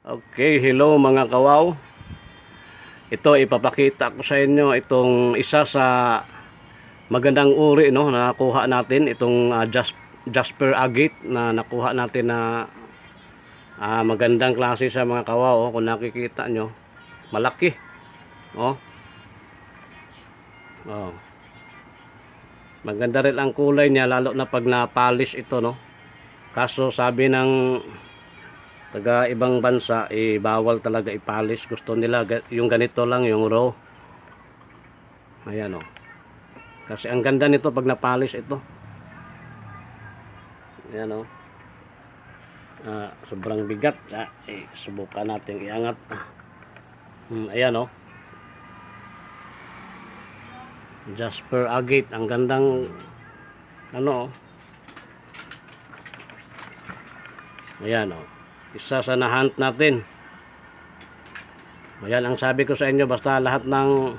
Okay, hello mga kawaw. Ito ipapakita ko sa inyo itong isa sa magandang uri no na nakuha natin itong Jasper agate na nakuha natin na magandang klase sa mga kawaw kung nakikita nyo. Malaki. Oh. Oh. Maganda rin ang kulay niya lalo na pag na-polish ito no. Kaso sabi ng taga ibang bansa bawal talaga i-polish, gusto nila yung ganito lang, yung raw. Ayan o, kasi ang ganda nito pag na-polish ito. Ayan o, sobrang bigat. Subukan natin iangat. Ayan o, Jasper agate, ang gandang ano o. Ayan o, isa sa na-hunt natin. Ayan ang sabi ko sa inyo, basta lahat ng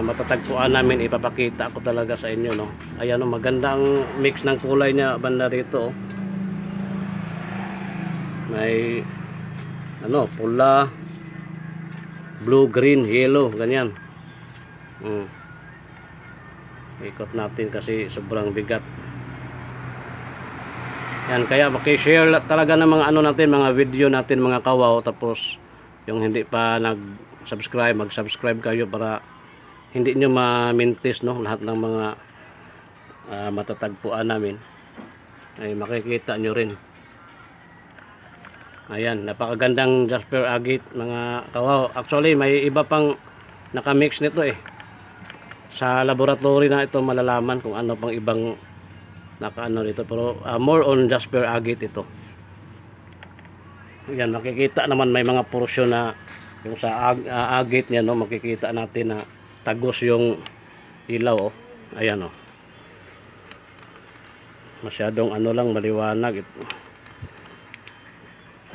matatagpuan namin ipapakita ko talaga sa inyo no. Ayan o, maganda ang mix ng kulay niya banda rito. May pula, blue, green, yellow, ganyan. Ikot natin kasi sobrang bigat. Yan, kaya maki-share talaga ng mga natin, mga video natin mga kawaw. Tapos yung hindi pa nag-subscribe, mag-subscribe kayo para hindi nyo ma-mintis no, lahat ng mga matatagpuan namin ay makikita nyo rin. Ayan, napakagandang Jasper agate mga kawaw. Actually may iba pang nakamix nito sa laboratory na ito malalaman kung ano pang ibang nakaano nito, pero more on Jasper agate ito. Yan, makikita naman may mga porsyon na yung sa agate niya no, makikita natin na tagos yung ilaw oh. Ayan oh, masyadong lang maliwanag ito.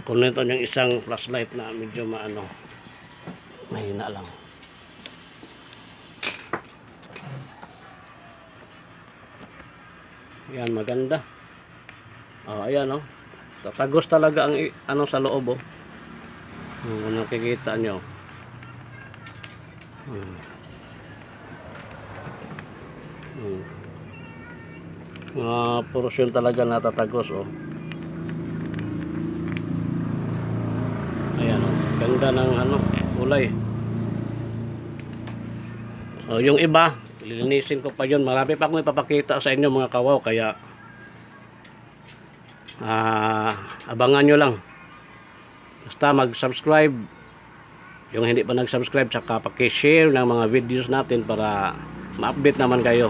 Kung nito yung isang flashlight na medyo mahina lang. Yan, maganda. Ayan oh, tatagos talaga ang sa loob oh. Kung nakikita nyo. Porosyon talaga natatagos oh. Ayan oh, ganda ng kulay. Yung iba lilinisin ko pa yun, marami pa akong ipapakita sa inyo mga kawaw, kaya abangan nyo lang. Basta mag-subscribe yung hindi pa nag-subscribe, tsaka paki-share ng mga videos natin para ma-update naman kayo.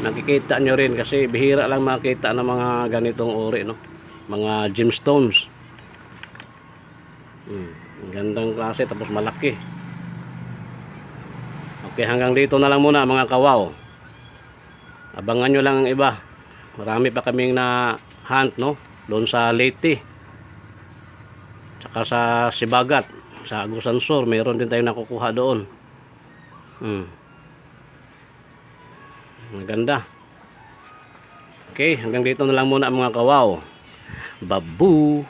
Nakikita nyo rin kasi bihira lang makita ng mga ganitong uri no, mga gemstones. Gandang klase tapos malaki. Okay, hanggang dito na lang muna mga kawaw. Abangan nyo lang ang iba. Marami pa kaming na hunt no, doon sa Leyte, tsaka sa Sibagat, sa Agusan Sur, mayroon din tayong nakukuha doon. Maganda. Okay, hanggang dito na lang muna mga kawaw. Babu.